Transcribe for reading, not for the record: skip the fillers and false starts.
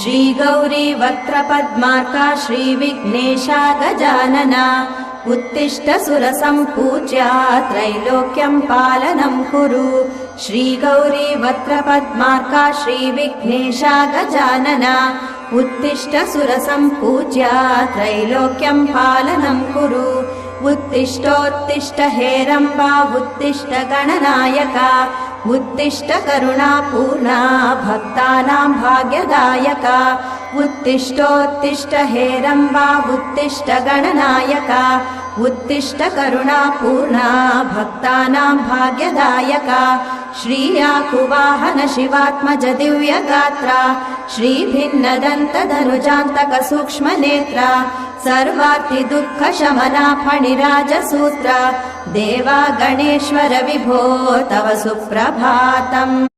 श्रीगौरी वक्त्रपद्मार्का श्रीविघ्नेशा गजानना उत्तिष्ठ सुरसम्पूज्या त्रैलोक्यं पालनं कुरु। श्रीगौरी वक्त्रपद्मार्का श्रीविघ्नेशा गजानना उत्तिष्ठ सुरसम्पूज्या त्रैलोक्यं पालनं कुरु। उत्तिष्ठोत्तिष्ठ हेरम्बा उत्तिष्ठ गणनायका उत्तिष्ठ करुणापूर्णा भक्तानां भाग्यदायका। उत्तिष्ठोत्तिष्ठ हेरम्बा उत्तिष्ठ गणनायका उत्तिष्ठ करुणापूर्णा भक्तानां भाग्यदायका। श्रीयाकुवाहन शिवात्मज दिव्यगात्रा श्रीभिन्नदन्तधनुजान्तक सूक्ष्मनेत्रा सर्वार्ति दुःखशमना फणिराजसूत्रा देवा गणेश्वर विभो तव सुप्रभातम्।